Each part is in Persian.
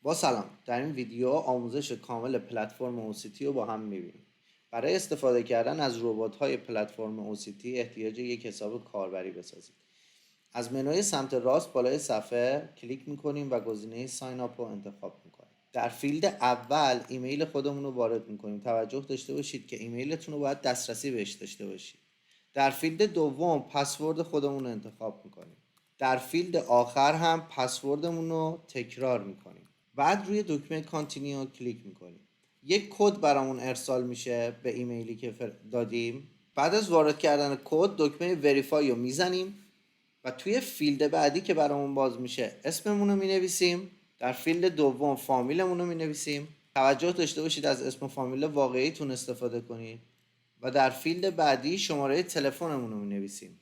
با سلام، در این ویدیو آموزش کامل پلتفرم OCT رو با هم می‌بینیم. برای استفاده کردن از ربات‌های پلتفرم OCT احتیاج یک حساب کاربری بسازید. از منوی سمت راست بالای صفحه کلیک می‌کنیم و گزینه ساین آپ رو انتخاب می‌کنیم. در فیلد اول ایمیل خودمون رو وارد می‌کنیم. توجه داشته باشید که ایمیلتون رو باید دسترسی بهش داشته باشید. در فیلد دوم پسورد خودمون رو انتخاب می‌کنیم. در فیلد آخر هم پسوردمون رو تکرار می‌کنیم. بعد روی دکمه کانتینیو کلیک میکنیم. یک کد برامون ارسال میشه به ایمیلی که دادیم. بعد از وارد کردن کد دکمه وریفای رو میزنیم و توی فیلد بعدی که برامون باز میشه اسممون رو مینویسیم. در فیلد دوم فامیلمون رو مینویسیم. توجه داشته باشید از اسم و فامیل واقعیتون استفاده کنید و در فیلد بعدی شماره تلفنمون رو مینویسیم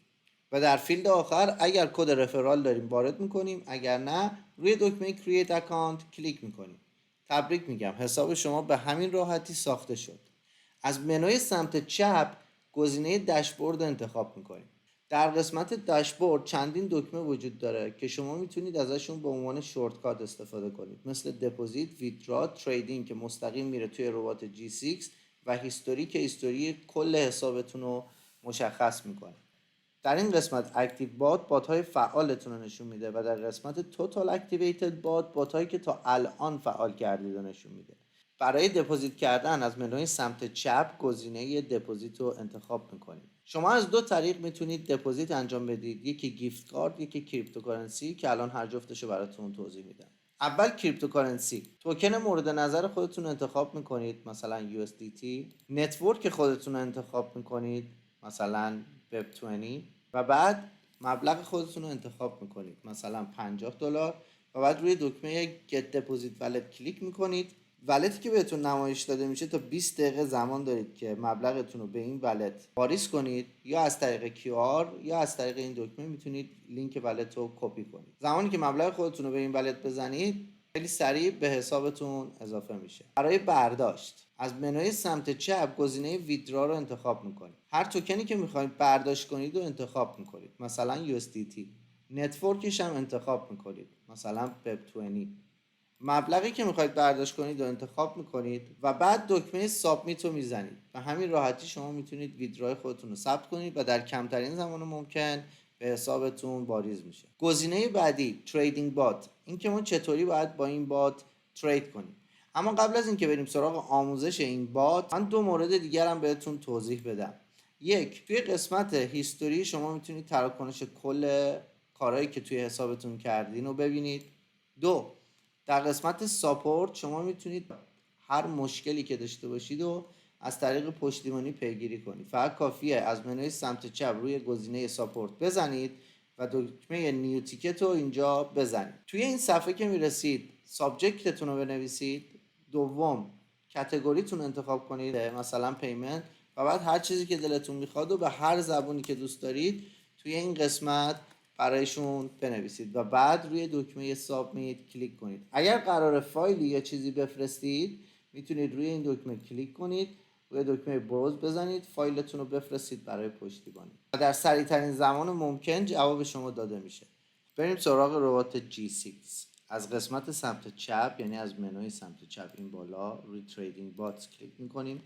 و در فیلد آخر اگر کد رفرال داریم وارد میکنیم، اگر نه روی دکمه کرییت اکانت کلیک میکنیم. تبریک میگم، حساب شما به همین راحتی ساخته شد. از منوی سمت چپ گزینه داشبورد انتخاب میکنیم. در قسمت داشبورد چندین دکمه وجود داره که شما میتونید ازشون به عنوان شورتکات استفاده کنید، مثل دپوزیت، ویدرا، تریدینگ که مستقیم میره توی ربات G6 و هیستوری کل حسابتون رو مشخص میکنه. در این قسمت اکتیو بات های فعالتون رو نشون میده و در قسمت توتال اکتیویتد بات هایی که تا الان فعال کردید نشون میده. برای دپوزیت کردن از منوی سمت چپ گزینه دپوزیت رو انتخاب میکنید. شما از دو طریق میتونید دپوزیت انجام بدید، یکی گیفت کارت، یکی کریپتوکارنسی که الان هر جفتشو براتون توضیح میدم. اول کریپتوکارنسی، توکن مورد نظر خودتون انتخاب میکنید، مثلا USDT. نتورک خودتون انتخاب میکنید، مثلا Web20 و بعد مبلغ خودتون رو انتخاب میکنید، مثلا $50 و بعد روی دکمه Get Deposit Wallet کلیک میکنید. ولتی که بهتون نمایش داده میشه تا 20 دقیقه زمان دارید که مبلغتون رو به این ولت واریز کنید، یا از طریق QR یا از طریق این دکمه میتونید لینک ولت رو کپی کنید. زمانی که مبلغ خودتون رو به این ولت بزنید خیلی سریع به حسابتون اضافه میشه. برای برداشت از منوی سمت چپ گزینه ویدرا رو انتخاب میکنید. هر توکنی که میخواید برداشت کنید رو انتخاب میکنید، مثلا USDT. نتورکش هم انتخاب میکنید، مثلا Web20. مبلغی که میخواید برداشت کنید رو انتخاب میکنید و بعد دکمه سابمیت رو میزنید و همین راحتی شما میتونید ویدرای خودتون رو ثبت کنید و در کمترین زمان ممکن به حسابتون واریز میشه. گزینه بعدی تریدینگ بات، این که ما چطوری باید با این بات ترید کنیم. اما قبل از اینکه بریم سراغ آموزش این بات، من دو مورد دیگر هم بهتون توضیح بدم. یک، توی قسمت هیستوری شما میتونید تراکنش کل کارهایی که توی حسابتون کردین رو ببینید. دو، در قسمت ساپورت شما میتونید هر مشکلی که داشته باشید و از طریق پشتیبانی پیگیری کنید. فقط کافیه از منوی سمت چپ روی گزینه ساپورت بزنید و دکمه نیو تیکت رو اینجا بزنید. توی این صفحه که میرسید سابجکتتون رو بنویسید. دوم، کاتگوریتون انتخاب کنید، مثلا پیمنت، و بعد هر چیزی که دلتون میخواد و به هر زبونی که دوست دارید توی این قسمت برایشون بنویسید و بعد روی دکمه سابمیت کلیک کنید. اگر قرار فایلی یا چیزی بفرستید میتونید روی این دکمه کلیک کنید، روی دکمه بروز بزنید، فایلتون رو بفرستید برای پشتیبانی و در سریع ترین زمان ممکن جواب شما داده میشه. بریم سراغ ربات G6. از قسمت سمت چپ، یعنی از منوی سمت چپ این بالا روی تریدینگ بات کلیک میکنیم.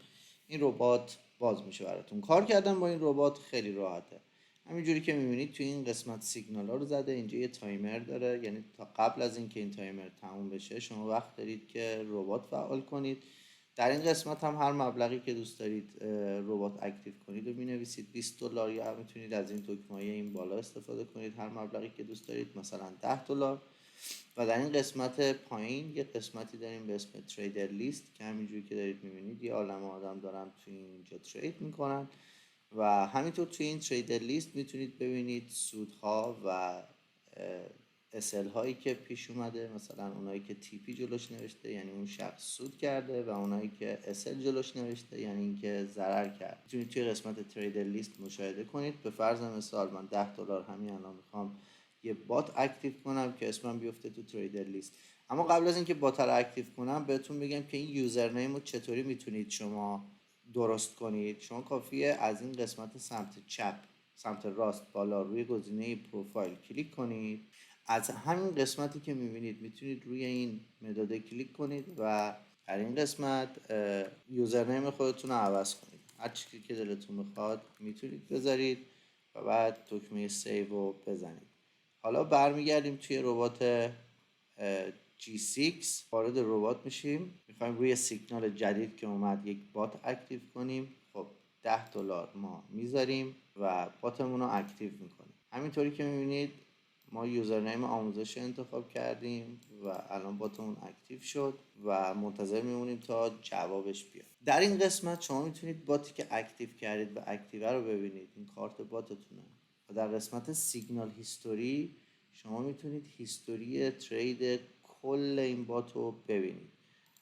این ربات باز میشه براتون. کار کردن با این ربات خیلی راحته. همینجوری که میبینید توی این قسمت سیگنال ها رو زده، اینجا یه تایمر داره، یعنی تا قبل از اینکه این تایمر تموم بشه شما وقت دارید که ربات فعال کنید. در این قسمت هم هر مبلغی که دوست دارید ربات اکتیو کنید و مینویسید. $20 یا میتونید از این دکمه‌های این بالا استفاده کنید، هر مبلغی که دوست دارید، مثلا $10. و در این قسمت پایین یه قسمتی داریم به اسم تریدر لیست که همینجوری که دارید میبینید یه عالمه آدم دارن توی اینجا ترید میکنن و همینطور توی این تریدر لیست میتونید ببینید سودها و اسل هایی که پیش اومده، مثلا اونایی که TP جلوش نوشته یعنی اون شخص سود کرده و اونایی که اسل جلوش نوشته یعنی اینکه ضرر کرد. میتونید توی قسمت تریدر لیست مشاهده کنید. به فرض مثال من $10 همین الان میخوام یه بات اکتیو کنم که اسمم بیفته تو تریدر لیست. اما قبل از اینکه بات رو اکتیو کنم بهتون بگم که این یوزرنیم رو چطوری میتونید شما درست کنید. شما کافیه از این قسمت سمت چپ، سمت راست بالا روی گزینه پروفایل کلیک کنید. از همین قسمتی که میبینید میتونید روی این مداد کلیک کنید و در این قسمت یوزرنیم خودتون رو عوض کنید. هر چیزی که دلتون بخواد میتونید بذارید و بعد دکمه سیو رو بزنید. حالا برمیگردیم توی ربات G6، وارد ربات میشیم. میخوایم روی سیگنال جدید که اومد یک بات اکتیو کنیم. خب $10 ما میذاریم و باتمون رو اکتیو میکنیم. همینطوری که میبینید ما یوزرنیم آموزش انتخاب کردیم و الان باتمون اکتیو شد و منتظر میمونیم تا جوابش بیاد. در این قسمت شما میتونید باتی که اکتیو کردید و اکتیو رو ببینید، این کارت باتتونه. و در قسمت سیگنال هیستوری شما میتونید هیستوری ترید کل این بات رو ببینید.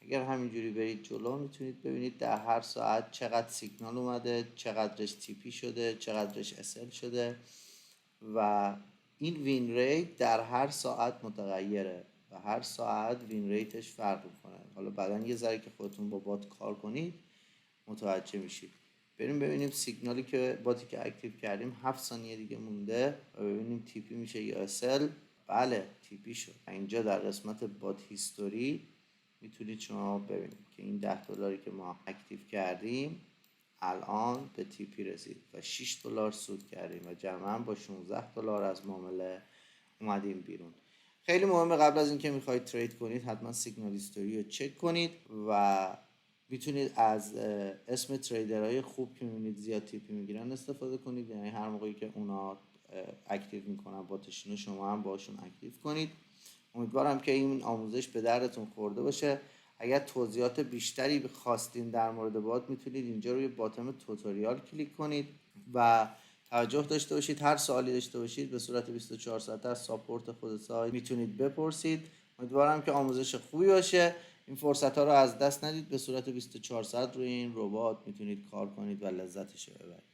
اگر همینجوری برید جلو میتونید ببینید در هر ساعت چقدر سیگنال اومده، چقدرش تیپی شده، چقدرش اسل شده و این وین ریت در هر ساعت متغیره و هر ساعت وین ریتش فرق میکنه. حالا بعدا یه ذره که خودتون با بات کار کنید متوجه میشید. بریم ببینیم سیگنالی که باتی که اکتیو کردیم 7 ثانیه دیگه مونده و ببینیم تیپی میشه یا اسل. بله تیپی شد. اینجا در قسمت بات هیستوری میتونید شما ببینید که این $10 که ما اکتیو کردیم الان به تیپی رسید و $6 سود کردیم و جمعا با $16 از معامله اومدیم بیرون. خیلی مهمه قبل از اینکه میخواید ترید کنید حتما سیگنال هیستوری رو چک کنید و میتونید از اسم تریدرهای خوب که میبینید زیاد تیپی میگیرن استفاده کنید. یعنی هر موقعی که اونا اکتیو میکنن باتشون شما هم باشون اکتیو کنید. امیدوارم که این آموزش به دردتون خورده باشه. اگر توضیحات بیشتری خواستین در مورد بات میتونید اینجا روی باتم توتوریال کلیک کنید و توجه داشته باشید هر سوالی داشته باشید به صورت 24 ساعته از ساپورت خود سایت میتونید بپرسید. امیدوارم که آموزش خوبی باشه. این فرصت ها رو از دست ندید. به صورت 24 ساعت روی این ربات میتونید کار کنید و لذتش رو ببرید.